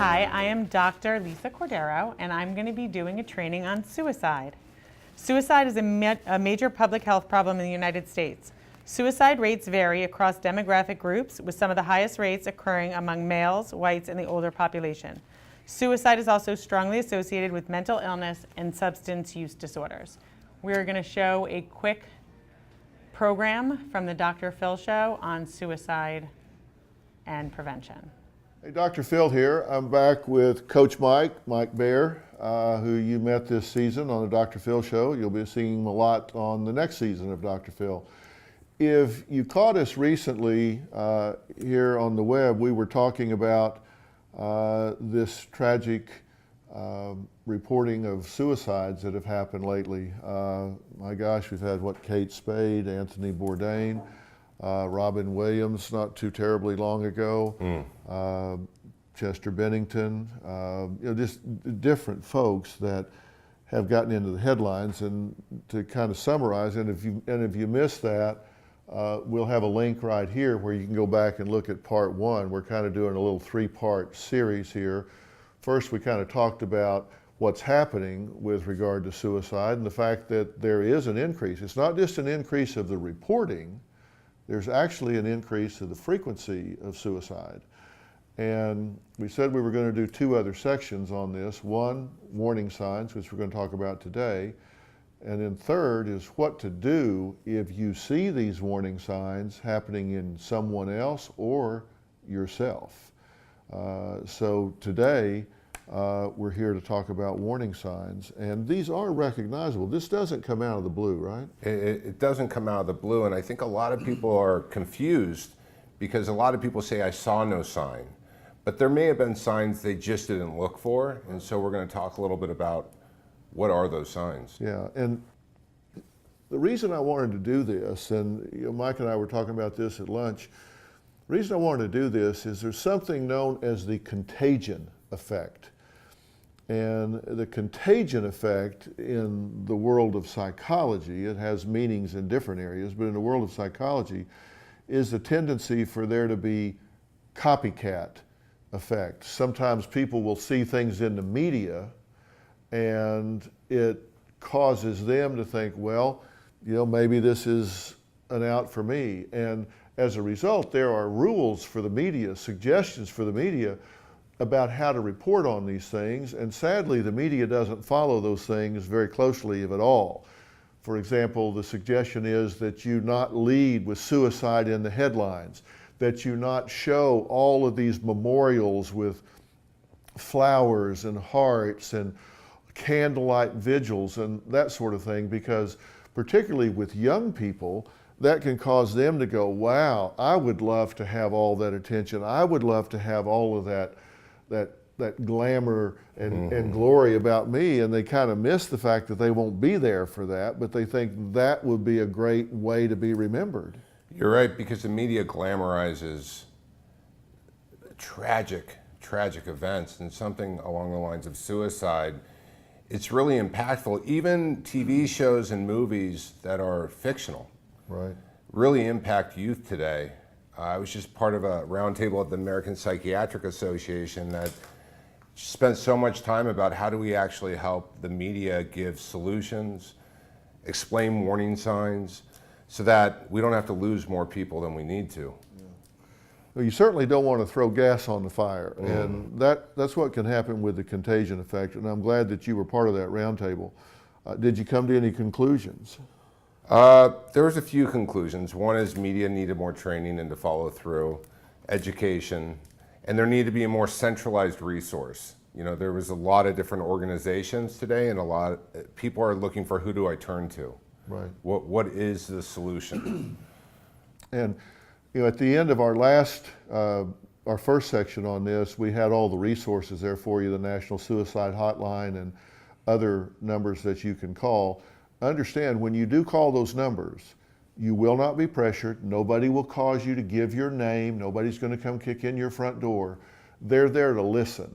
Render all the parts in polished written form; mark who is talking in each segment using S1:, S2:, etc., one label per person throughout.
S1: Hi, I am Dr. Lisa Cordero, and I'm going to be doing a training on suicide. Suicide is a major public health problem in the United States. Suicide rates vary across demographic groups, with some of the highest rates occurring among males, whites, and the older population. Suicide is also strongly associated with mental illness and substance use disorders. We're going to show a quick program from the Dr. Phil Show on suicide and prevention.
S2: Hey, Dr. Phil here. I'm back with Coach Mike Bear, who you met this season on the Dr. Phil Show. You'll be seeing him a lot on the next season of Dr. Phil. If you caught us recently here on the web, we were talking about this tragic reporting of suicides that have happened lately. My gosh, we've had Kate Spade, Anthony Bourdain, Robin Williams not too terribly long ago, Chester Bennington, just different folks that have gotten into the headlines. And to kind of summarize, and if you missed that, we'll have a link right here where you can go back and look at part one. We're kind of doing a little three-part series here. First, we kind of talked about what's happening with regard to suicide and the fact that there is an increase. It's not just an increase of the reporting, there's actually an increase of the frequency of suicide. And we said we were going to do two other sections on this. One, warning signs, which we're going to talk about today. And then third is what to do if you see these warning signs happening in someone else or yourself. So today, we're here to talk about warning signs, and these are recognizable. This doesn't come out of the blue, right?
S3: It doesn't come out of the blue, and I think a lot of people are confused because a lot of people say, I saw no sign. But there may have been signs they just didn't look for, and so we're going to talk a little bit about what are those signs.
S2: Yeah, and the reason I wanted to do this, and Mike and I were talking about this at lunch, the reason I wanted to do this is there's something known as the contagion effect. And the contagion effect in the world of psychology, it has meanings in different areas, but in the world of psychology, is the tendency for there to be copycat effect. Sometimes people will see things in the media and it causes them to think, well, maybe this is an out for me. And as a result, there are rules for the media, suggestions for the media about how to report on these things. And sadly, the media doesn't follow those things very closely, if at all. For example, the suggestion is that you not lead with suicide in the headlines, that you not show all of these memorials with flowers and hearts and candlelight vigils and that sort of thing, because particularly with young people, that can cause them to go, wow, I would love to have all that attention. I would love to have all of that glamour and glory about me. And they kind of miss the fact that they won't be there for that, but they think that would be a great way to be remembered.
S3: You're right, because the media glamorizes tragic events, and something along the lines of suicide, it's really impactful. Even TV shows and movies that are fictional really impact youth today. I was just part of a roundtable at the American Psychiatric Association that spent so much time about how do we actually help the media give solutions, explain warning signs, so that we don't have to lose more people than we need to.
S2: Well, you certainly don't want to throw gas on the fire, and that's what can happen with the contagion effect, and I'm glad that you were part of that roundtable. Did you come to any conclusions?
S3: There was a few conclusions. One is media needed more training and to follow through, education, and there needed to be a more centralized resource. There was a lot of different organizations today, and a lot of people are looking for, who do I turn to?
S2: Right.
S3: What is the solution?
S2: And at the end of our first section on this, we had all the resources there for you, the National Suicide Hotline and other numbers that you can call. Understand, when you do call those numbers, you will not be pressured. Nobody will cause you to give your name. Nobody's going to come kick in your front door. They're there to listen.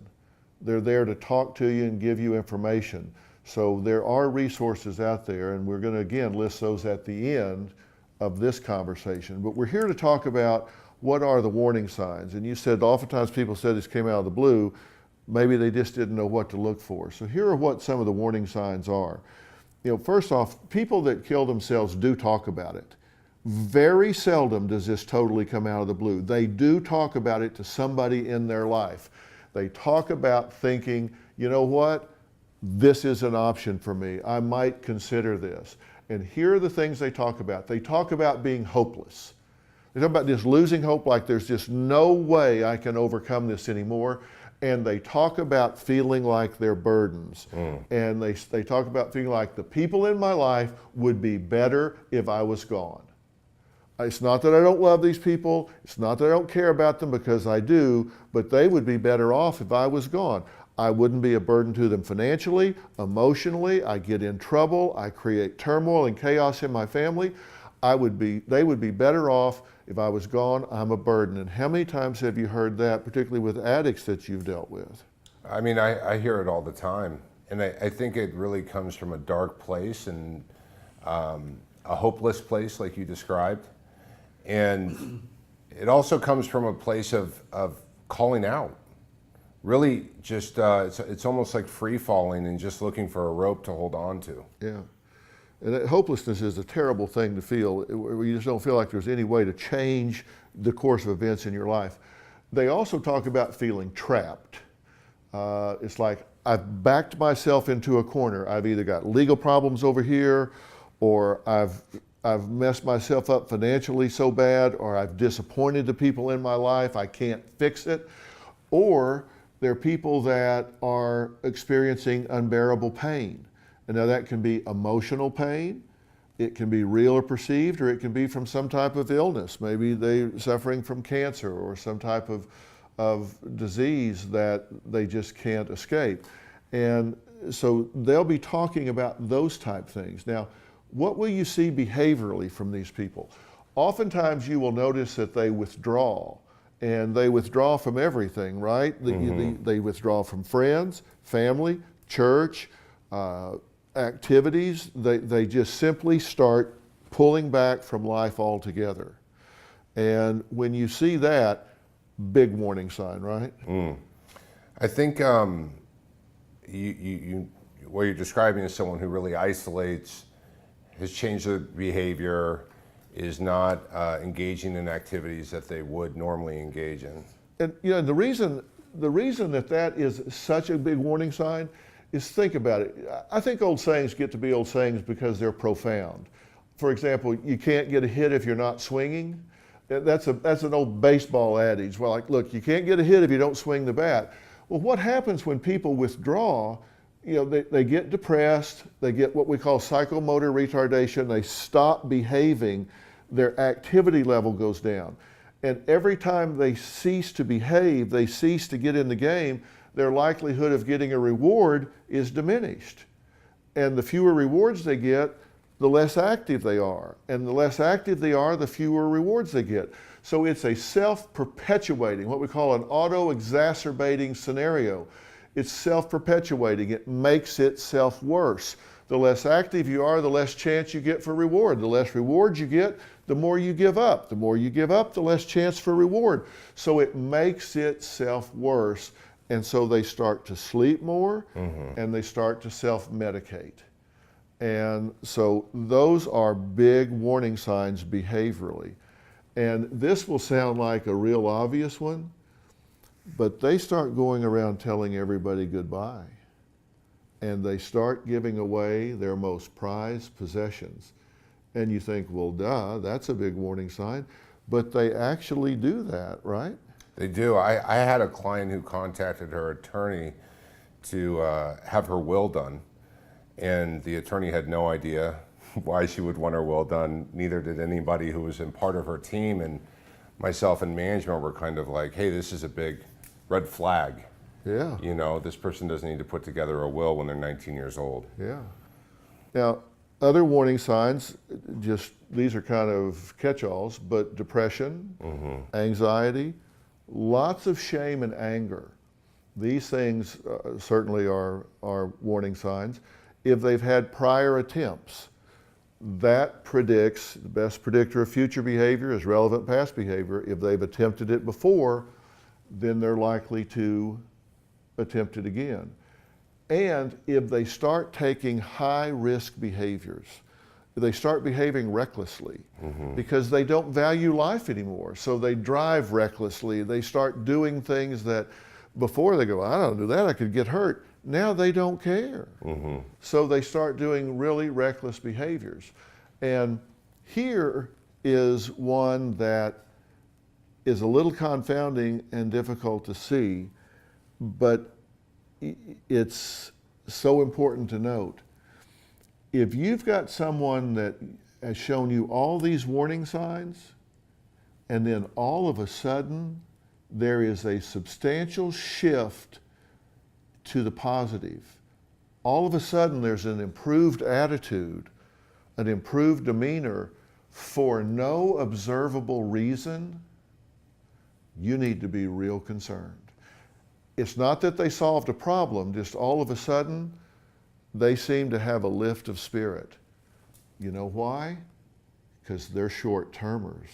S2: They're there to talk to you and give you information. So there are resources out there, and we're going to again list those at the end of this conversation. But we're here to talk about what are the warning signs. And you said oftentimes people said this came out of the blue. maybe they just didn't know what to look for. So here are what some of the warning signs are. First off, people that kill themselves do talk about it. Very seldom does this totally come out of the blue. They do talk about it to somebody in their life. They talk about thinking, you know what, this is an option for me. I might consider this. And here are the things they talk about. They talk about being hopeless. They talk about just losing hope, like there's just no way I can overcome this anymore. And they talk about feeling like they're burdens. And they talk about feeling like the people in my life would be better if I was gone. It's not that I don't love these people. It's not that I don't care about them, because I do, but they would be better off if I was gone. I wouldn't be a burden to them financially, emotionally. I get in trouble. I create turmoil and chaos in my family. They would be better off if I was gone. I'm a burden. And how many times have you heard that, particularly with addicts that you've dealt with?
S3: I mean, I hear it all the time. And I think it really comes from a dark place and a hopeless place, like you described. And it also comes from a place of calling out. Really just, it's almost like free falling and just looking for a rope to hold on to.
S2: Yeah. And that hopelessness is a terrible thing to feel, where you just don't feel like there's any way to change the course of events in your life. They also talk about feeling trapped. It's like, I've backed myself into a corner. I've either got legal problems over here, or I've messed myself up financially so bad, or I've disappointed the people in my life, I can't fix it. Or there are people that are experiencing unbearable pain. And now that can be emotional pain, it can be real or perceived, or it can be from some type of illness. Maybe they're suffering from cancer or some type of disease that they just can't escape. And so they'll be talking about those type things. Now, what will you see behaviorally from these people? Oftentimes you will notice that they withdraw. And they withdraw from everything, right? They withdraw from friends, family, church, activities. They just simply start pulling back from life altogether. And when you see that, big warning sign, right?
S3: I think what you're describing is someone who really isolates, has changed their behavior, is not engaging in activities that they would normally engage in.
S2: And the reason that is such a big warning sign is, think about it. I think old sayings get to be old sayings because they're profound. For example, you can't get a hit if you're not swinging. That's an old baseball adage. Well, like, look, you can't get a hit if you don't swing the bat. Well, what happens when people withdraw? They get depressed, they get what we call psychomotor retardation, they stop behaving, their activity level goes down. And every time they cease to behave, they cease to get in the game, their likelihood of getting a reward is diminished. And the fewer rewards they get, the less active they are. And the less active they are, the fewer rewards they get. So it's a self-perpetuating, what we call an auto-exacerbating scenario. It's self-perpetuating. It makes itself worse. The less active you are, the less chance you get for reward. The less rewards you get, the more you give up. The more you give up, the less chance for reward. So it makes itself worse. And so they start to sleep more, and they start to self-medicate. And so those are big warning signs behaviorally. And this will sound like a real obvious one, but they start going around telling everybody goodbye. And they start giving away their most prized possessions. And you think, well, duh, that's a big warning sign. But they actually do that, right?
S3: They do. I had a client who contacted her attorney to have her will done. And the attorney had no idea why she would want her will done. Neither did anybody who was in part of her team. And myself and management were kind of like, hey, this is a big red flag.
S2: Yeah.
S3: This person doesn't need to put together a will when they're 19 years old.
S2: Yeah. Now, other warning signs, these are kind of catch-alls, but depression, anxiety, lots of shame and anger. These things certainly are warning signs. If they've had prior attempts, that predicts, the best predictor of future behavior is relevant past behavior. If they've attempted it before, then they're likely to attempt it again. And if they start taking high-risk behaviors, they start behaving recklessly because they don't value life anymore. So they drive recklessly. They start doing things that before they go, I don't do that, I could get hurt. Now they don't care. So they start doing really reckless behaviors. And here is one that is a little confounding and difficult to see, but it's so important to note. If you've got someone that has shown you all these warning signs, and then all of a sudden there is a substantial shift to the positive, all of a sudden there's an improved attitude, an improved demeanor for no observable reason, you need to be real concerned. It's not that they solved a problem, just all of a sudden they seem to have a lift of spirit. You know why? Because they're short-termers.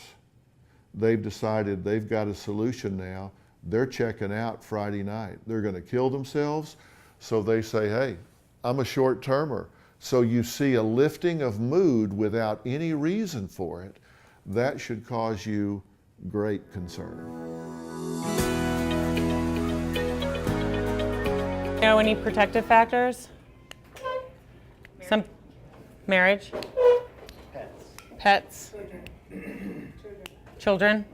S2: They've decided they've got a solution now. They're checking out Friday night. They're going to kill themselves, so they say, hey, I'm a short-termer. So you see a lifting of mood without any reason for it. That should cause you great concern.
S1: Know any protective factors? Some marriage? Pets? Children?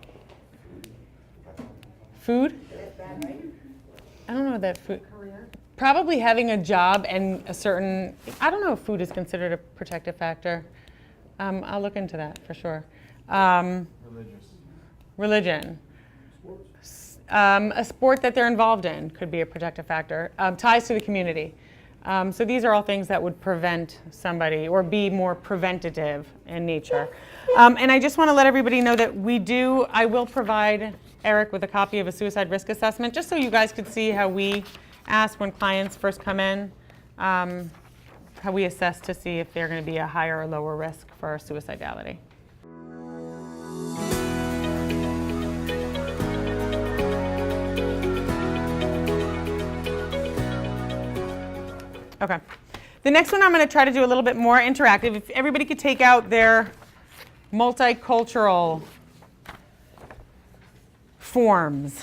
S1: Food? I don't know that food. Probably having a job and a certain, I don't know if food is considered a protective factor. I'll look into that for sure. Religion. A sport that they're involved in could be a protective factor. Ties to the community. So these are all things that would prevent somebody or be more preventative in nature. And I just want to let everybody know that I will provide Eric with a copy of a suicide risk assessment just so you guys could see how we ask when clients first come in, how we assess to see if they're going to be a higher or lower risk for suicidality. Okay. The next one I'm going to try to do a little bit more interactive. If everybody could take out their multicultural forms.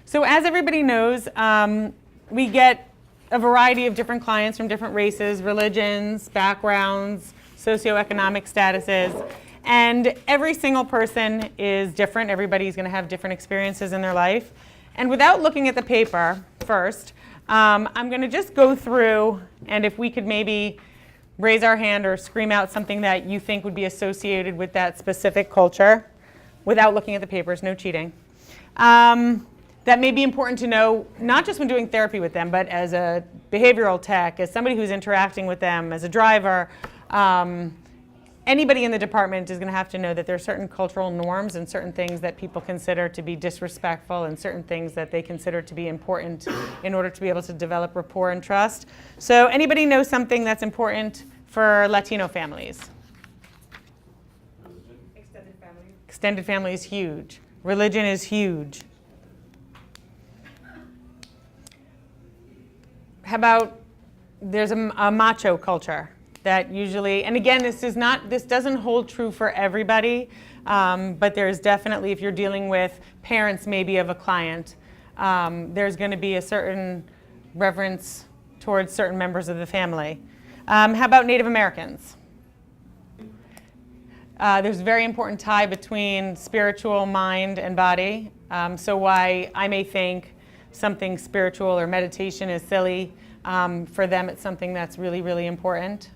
S1: So as everybody knows, we get a variety of different clients from different races, religions, backgrounds, socioeconomic statuses, and every single person is different. Everybody's going to have different experiences in their life. And without looking at the paper first, I'm going to just go through, and if we could maybe raise our hand or scream out something that you think would be associated with that specific culture without looking at the papers, no cheating. That may be important to know, not just when doing therapy with them, but as a behavioral tech, as somebody who's interacting with them, as a driver. Anybody in the department is going to have to know that there are certain cultural norms and certain things that people consider to be disrespectful and certain things that they consider to be important in order to be able to develop rapport and trust. So anybody know something that's important for Latino families? Extended family. Extended family is huge. Religion is huge. How about there's a macho culture that usually, and again, this doesn't hold true for everybody, but there's definitely, if you're dealing with parents maybe of a client, there's going to be a certain reverence towards certain members of the family. How about Native Americans? There's a very important tie between spiritual mind and body. So why I may think something spiritual or meditation is silly, for them it's something that's really, really important.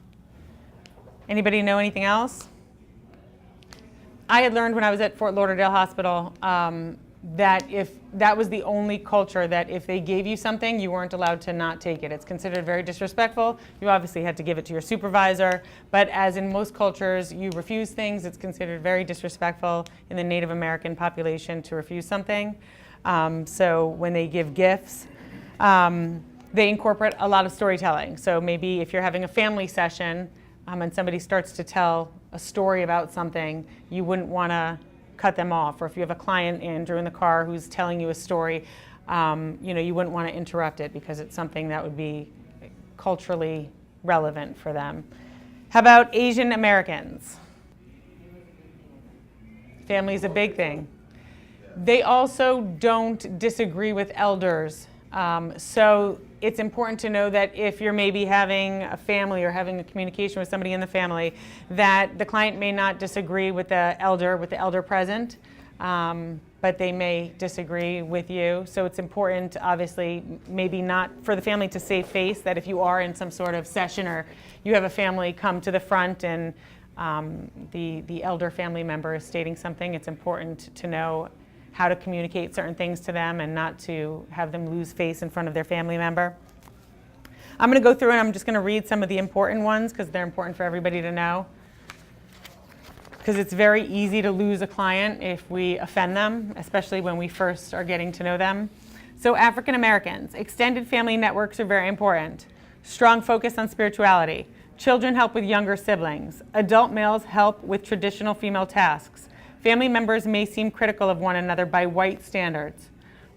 S1: Anybody know anything else? I had learned when I was at Fort Lauderdale Hospital that if that was the only culture that if they gave you something, you weren't allowed to not take it. It's considered very disrespectful. You obviously had to give it to your supervisor, but as in most cultures, you refuse things, it's considered very disrespectful in the Native American population to refuse something. So when they give gifts, they incorporate a lot of storytelling. So maybe if you're having a family session, and somebody starts to tell a story about something, you wouldn't want to cut them off. Or if you have a client, Andrew, in the car who's telling you a story, you wouldn't want to interrupt it because it's something that would be culturally relevant for them. How about Asian Americans? Family is a big thing. They also don't disagree with elders. So it's important to know that if you're maybe having a family or having a communication with somebody in the family, that the client may not disagree with the elder present, but they may disagree with you. So it's important, obviously, maybe not for the family to save face, that if you are in some sort of session or you have a family come to the front and the elder family member is stating something, it's important to know how to communicate certain things to them and not to have them lose face in front of their family member. I'm going to go through and I'm just going to read some of the important ones because they're important for everybody to know. Because it's very easy to lose a client if we offend them, especially when we first are getting to know them. So African Americans, extended family networks are very important. Strong focus on spirituality. Children help with younger siblings. Adult males help with traditional female tasks. Family members may seem critical of one another by white standards.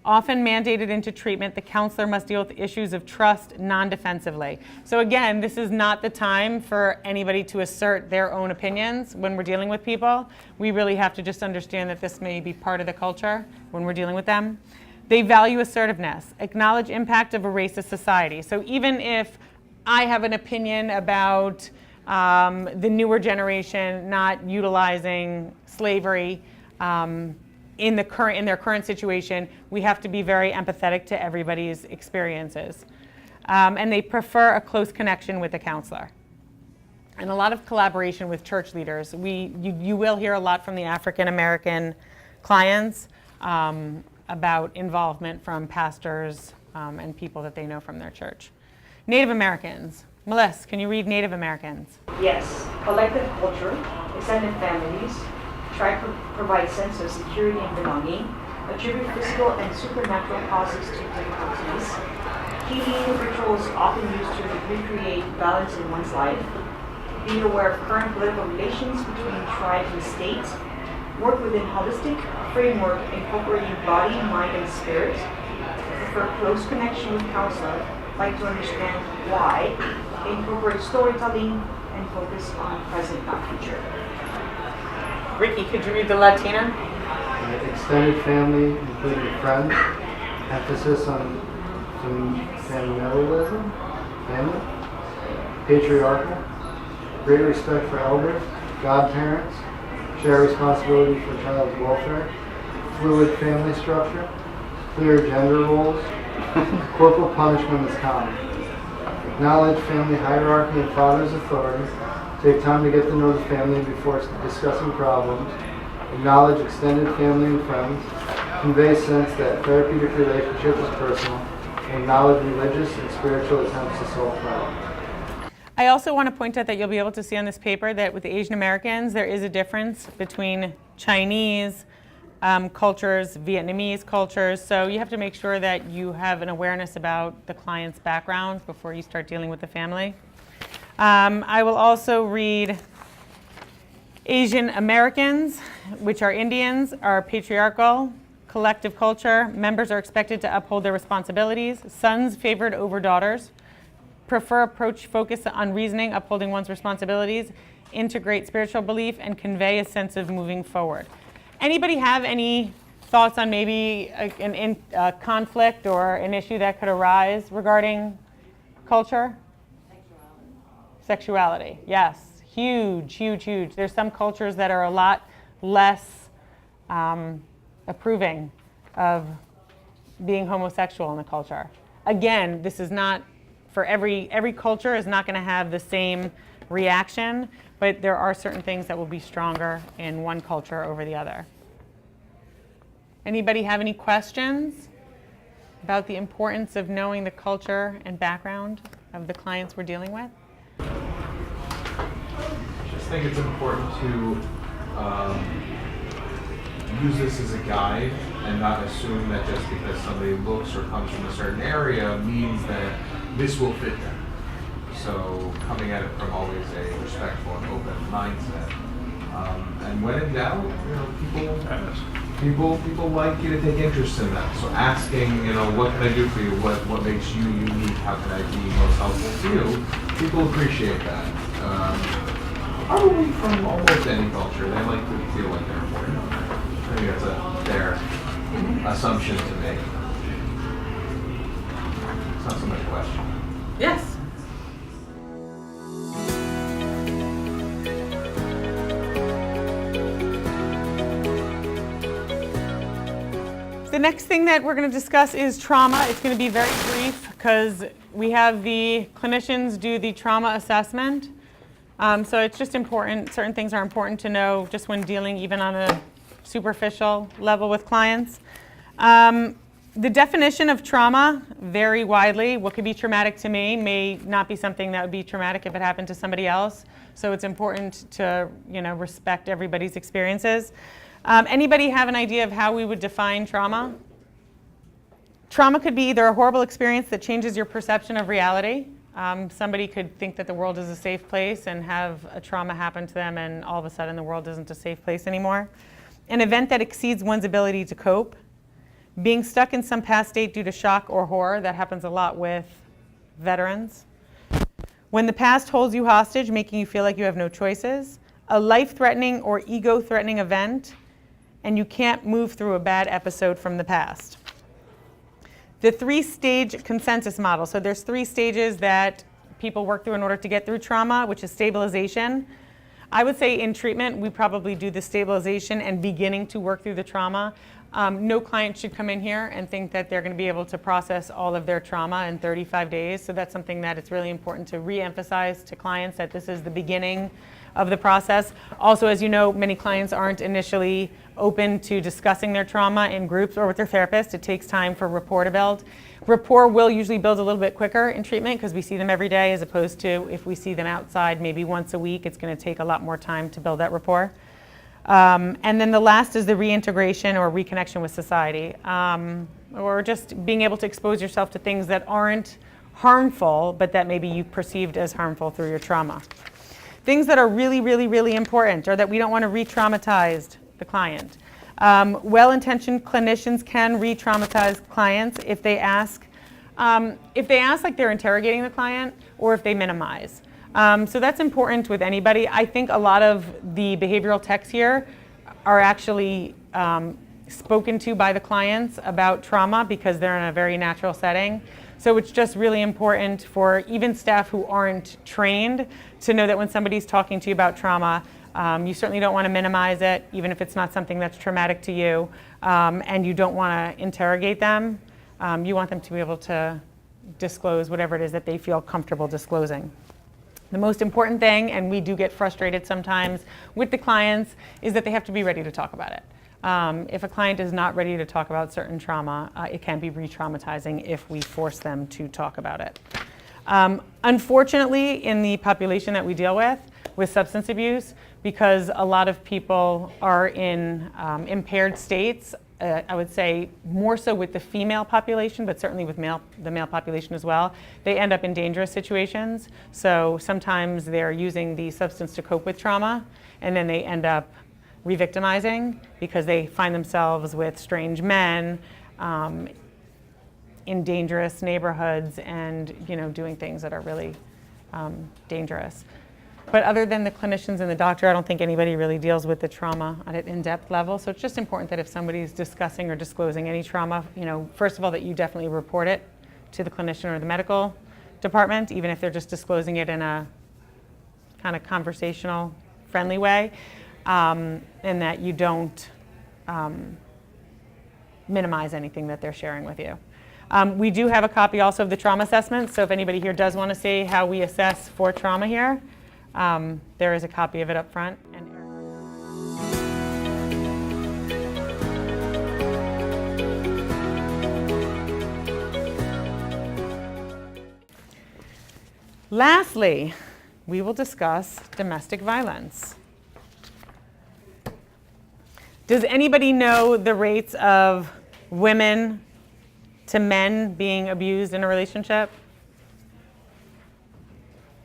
S1: Often mandated into treatment, the counselor must deal with issues of trust non-defensively. So again, this is not the time for anybody to assert their own opinions when we're dealing with people. We really have to just understand that this may be part of the culture when we're dealing with them. They value assertiveness, acknowledge impact of a racist society. So even if I have an opinion about the newer generation not utilizing slavery in their current situation, we have to be very empathetic to everybody's experiences. And they prefer a close connection with the counselor. And a lot of collaboration with church leaders. You will hear a lot from the African American clients about involvement from pastors and people that they know from their church. Native Americans. Melissa, can you read Native Americans?
S4: Yes. Collective culture, extended families, try to provide sense of security and belonging, attribute physical and supernatural causes to difficulties, healing rituals often used to recreate balance in one's life, be aware of current political relations between tribes and states, work within holistic framework incorporating body, mind, and spirit, prefer close connection with counselor, like to understand why, incorporate storytelling, and focus on present, not future.
S1: Ricky, could you read the Latina?
S5: Extended family, including friends, emphasis on familialism, family, patriarchal, great respect for elders, godparents, share responsibility for child's welfare, fluid family structure, clear gender roles, corporal punishment is common. Acknowledge family hierarchy and father's authority. Take time to get to know the family before discussing problems. Acknowledge extended family and friends. Convey sense that therapeutic relationship is personal. Acknowledge religious and spiritual attempts to solve problems.
S1: I also want to point out that you'll be able to see on this paper that with the Asian Americans, there is a difference between Chinese cultures, Vietnamese cultures. So you have to make sure that you have an awareness about the client's background before you start dealing with the family. I will also read Asian Americans, which are Indians, are patriarchal, collective culture. Members are expected to uphold their responsibilities. Sons favored over daughters. Prefer approach focus on reasoning, upholding one's responsibilities. Integrate spiritual belief and convey a sense of moving forward. Anybody have any thoughts on maybe a conflict or an issue that could arise regarding culture? Sexuality, yes. Huge, huge, huge. There's some cultures that are a lot less approving of being homosexual in the culture. Again, this is not, for every culture is not going to have the same reaction, but there are certain things that will be stronger in one culture over the other. Anybody have any questions about the importance of knowing the culture and background of the clients we're dealing with?
S6: I just think it's important to use this as a guide and not assume that just because somebody looks or comes from a certain area means that this will fit them. So coming at it from always a respectful and open mindset And when in doubt, people like you to take interest in that. So asking, what can I do for you? What makes you unique? How can I be most helpful to you? People appreciate that. Probably from almost any culture, they like to feel like they're important. I think that's a fair assumption to make. It's not so much a question.
S1: Yes. The next thing that we're going to discuss is trauma. It's going to be very brief because we have the clinicians do the trauma assessment. So it's just important, certain things are important to know just when dealing even on a superficial level with clients. The definition of trauma vary widely. What could be traumatic to me may not be something that would be traumatic if it happened to somebody else. So it's important to respect everybody's experiences. Anybody have an idea of how we would define trauma? Trauma could be either a horrible experience that changes your perception of reality. Somebody could think that the world is a safe place and have a trauma happen to them, and all of a sudden the world isn't a safe place anymore. An event that exceeds one's ability to cope. Being stuck in some past state due to shock or horror. That happens a lot with veterans. When the past holds you hostage, making you feel like you have no choices. A life-threatening or ego-threatening event, and you can't move through a bad episode from the past. The 3-stage consensus model. So there's 3 stages that people work through in order to get through trauma, which is stabilization. I would say in treatment, we probably do the stabilization and beginning to work through the trauma. No client should come in here and think that they're going to be able to process all of their trauma in 35 days. So that's something that it's really important to re-emphasize to clients, that this is the beginning of the process. Also, as you know, many clients aren't initially open to discussing their trauma in groups or with their therapist. It takes time for rapport to build. Rapport will usually build a little bit quicker in treatment because we see them every day, as opposed to if we see them outside maybe once a week, it's going to take a lot more time to build that rapport. And then the last is the reintegration or reconnection with society, or just being able to expose yourself to things that aren't harmful, but that maybe you perceived as harmful through your trauma. Things that are really, really, really important are that we don't want to re-traumatize the client. Well-intentioned clinicians can re-traumatize clients if they ask like they're interrogating the client, or if they minimize. So that's important with anybody. I think a lot of the behavioral techs here are actually spoken to by the clients about trauma because they're in a very natural setting. So it's just really important for even staff who aren't trained to know that when somebody's talking to you about trauma, you certainly don't want to minimize it, even if it's not something that's traumatic to you, and you don't want to interrogate them. You want them to be able to disclose whatever it is that they feel comfortable disclosing. The most important thing, and we do get frustrated sometimes with the clients, is that they have to be ready to talk about it. If a client is not ready to talk about certain trauma, it can be re-traumatizing if we force them to talk about it. Unfortunately, in the population that we deal with substance abuse, because a lot of people are in impaired states, I would say more so with the female population, but certainly with the male population as well, they end up in dangerous situations. So sometimes they're using the substance to cope with trauma, and then they end up re-victimizing because they find themselves with strange men in dangerous neighborhoods and doing things that are really dangerous. But other than the clinicians and the doctor, I don't think anybody really deals with the trauma at an in-depth level. So it's just important that if somebody's discussing or disclosing any trauma, first of all, that you definitely report it to the clinician or the medical department, even if they're just disclosing it in a kind of conversational, friendly way, and that you don't minimize anything that they're sharing with you. We do have a copy also of the trauma assessment, so if anybody here does want to see how we assess for trauma here, there is a copy of it up front. Lastly, we will discuss domestic violence. Does anybody know the rates of women to men being abused in a relationship?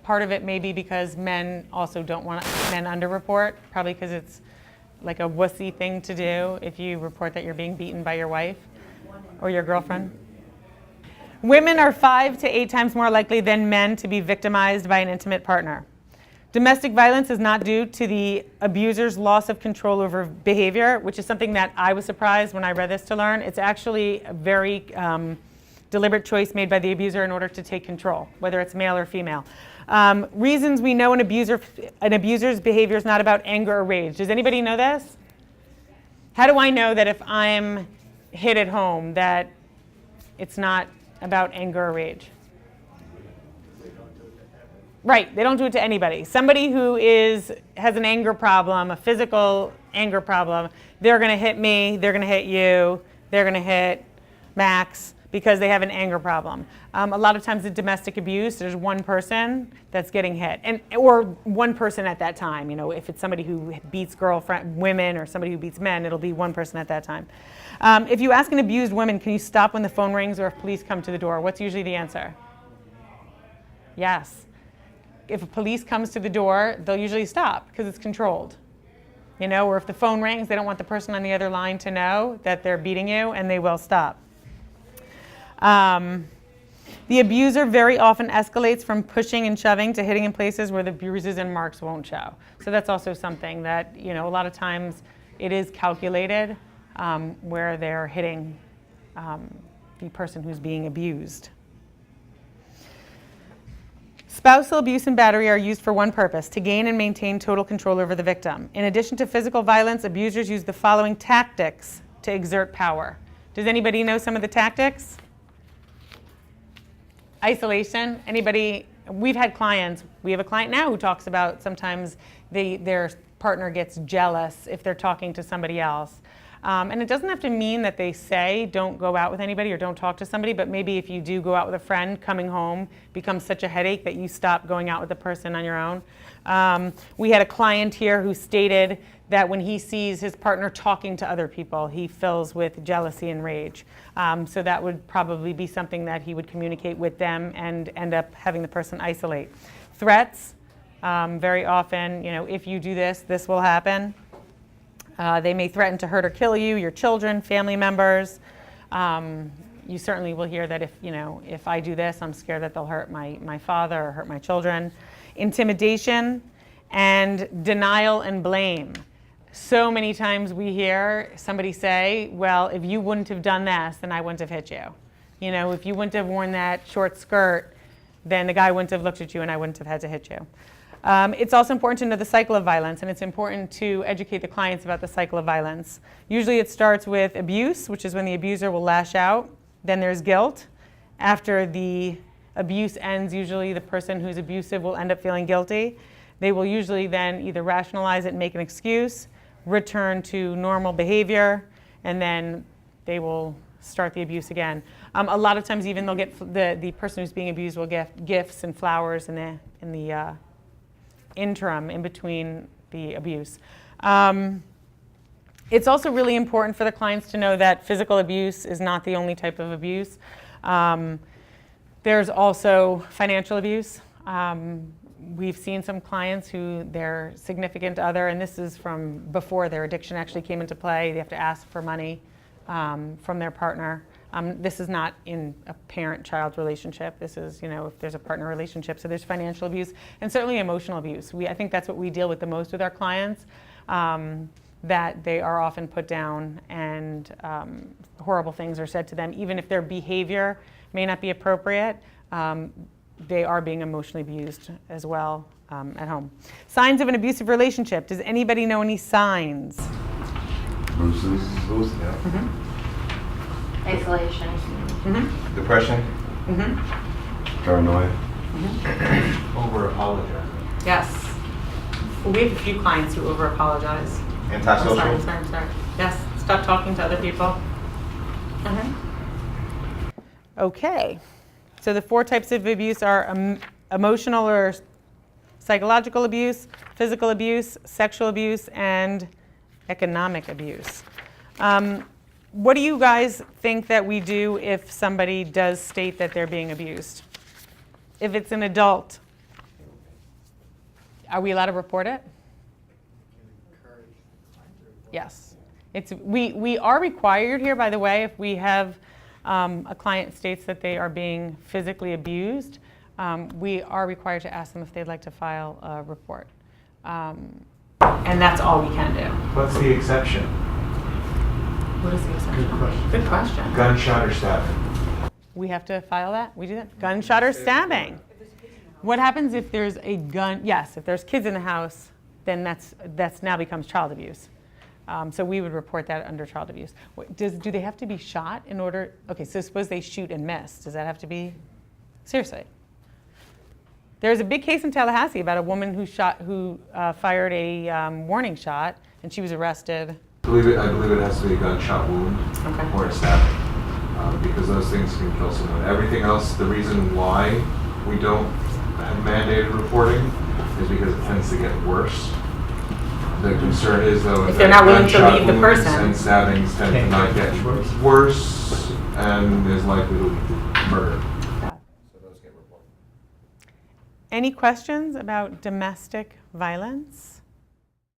S1: part of it may be because men also don't want men underreport, probably because it's like a wussy thing to do if you report that you're being beaten by your wife or your girlfriend. Women are 5 to 8 times more likely than men to be victimized by an intimate partner. Domestic violence is not due to the abuser's loss of control over behavior, which is something that I was surprised when I read this to learn. It's actually a very deliberate choice made by the abuser in order to take control, whether it's male or female. Reasons we know an abuser's behavior is not about anger or rage. Does anybody know this? How do I know that if I'm hit at home that it's not about anger or rage? Right, they don't do it to anybody. Somebody who has an anger problem, a physical anger problem, they're going to hit me, they're going to hit you, they're going to hit Max because they have an anger problem. A lot of times in domestic abuse, there's one person that's getting hit, or one person at that time. You know, if it's somebody who beats women or somebody who beats men, it'll be one person at that time. If you ask an abused woman, can you stop when the phone rings or if police come to the door? What's usually the answer? Yes. If a police comes to the door, they'll usually stop because it's controlled. You know, or if the phone rings, they don't want the person on the other line to know that they're beating you, and they will stop. The abuser very often escalates from pushing and shoving to hitting in places where the bruises and marks won't show. So that's also something that, you know, a lot of times it is calculated where they're hitting the person who's being abused. Spousal abuse and battery are used for one purpose: to gain and maintain total control over the victim. In addition to physical violence, abusers use the following tactics to exert power. Does anybody know some of the tactics? Isolation. Anybody? We've had clients. We have a client now who talks about sometimes their partner gets jealous if they're talking to somebody else. And it doesn't have to mean that they say don't go out with anybody or don't talk to somebody, but maybe if you do go out with a friend, coming home becomes such a headache that you stop going out with the person on your own. We had a client here who stated that when he sees his partner talking to other people, he fills with jealousy and rage. So that would probably be something that he would communicate with them and end up having the person isolate. Threats, very often, you know, if you do this, this will happen. They may threaten to hurt or kill you, your children, family members. You certainly will hear that if I do this, I'm scared that they'll hurt my father or hurt my children. Intimidation and denial and blame. So many times we hear somebody say, well, if you wouldn't have done this, then I wouldn't have hit you. You know, if you wouldn't have worn that short skirt, then the guy wouldn't have looked at you and I wouldn't have had to hit you. It's also important to know the cycle of violence, and it's important to educate the clients about the cycle of violence. Usually it starts with abuse, which is when the abuser will lash out. Then there's guilt. After the abuse ends, usually the person who's abusive will end up feeling guilty. They will usually then either rationalize it and make an excuse, return to normal behavior, and then they will start the abuse again. A lot of times even they'll get, the person who's being abused will get gifts and flowers in the interim in between the abuse. It's also really important for the clients to know that physical abuse is not the only type of abuse. There's also financial abuse. We've seen some clients who their significant other, and this is from before their addiction actually came into play, they have to ask for money from their partner. This is not in a parent-child relationship. This is, if there's a partner relationship. So there's financial abuse and certainly emotional abuse. I think that's what we deal with the most with our clients, that they are often put down and horrible things are said to them. Even if their behavior may not be appropriate, they are being emotionally abused as well at home. Signs of an abusive relationship. Does anybody know any signs?
S7: Bruises, yeah.
S1: Mm-hmm.
S8: Isolation.
S1: Mm-hmm.
S7: Depression.
S1: Mm-hmm.
S7: Paranoia.
S1: Mm-hmm.
S6: Over apologize.
S1: Yes. We have a few clients who over apologize.
S7: Antisocial.
S1: I'm sorry. Yes. Stop talking to other people. Mm-hmm. Okay. So the 4 types of abuse are emotional or psychological abuse, physical abuse, sexual abuse, and economic abuse. What do you guys think that we do if somebody does state that they're being abused? If it's an adult? Are we allowed to report it? Yes. We are required here, by the way, if we have a client states that they are being physically abused, we are required to ask them if they'd like to file a report. And that's all we can do.
S6: What's the exception?
S1: What is the exception?
S5: Good question.
S1: Good question.
S6: Gunshot or stabbing?
S1: We have to file that? We do that? Gunshot or stabbing? What happens if there's a gun? Yes, if there's kids in the house, then that's now becomes child abuse. So we would report that under child abuse. Do they have to be shot in order? Okay, so suppose they shoot and miss. Does that have to be? Seriously. There's a big case in Tallahassee about a woman who fired a warning shot, and she was arrested.
S6: I believe it has to be a gunshot wound or a stabbing, because those things can kill someone. Everything else, the reason why we don't have mandated reporting is because it tends to get worse. The concern is, though,
S1: If they're not willing to
S6: gunshot
S1: leave the
S6: wounds
S1: person.
S6: and stabbings tend to not get worse and is likely to lead to murder.
S3: So those get reported.
S1: Any questions about domestic violence?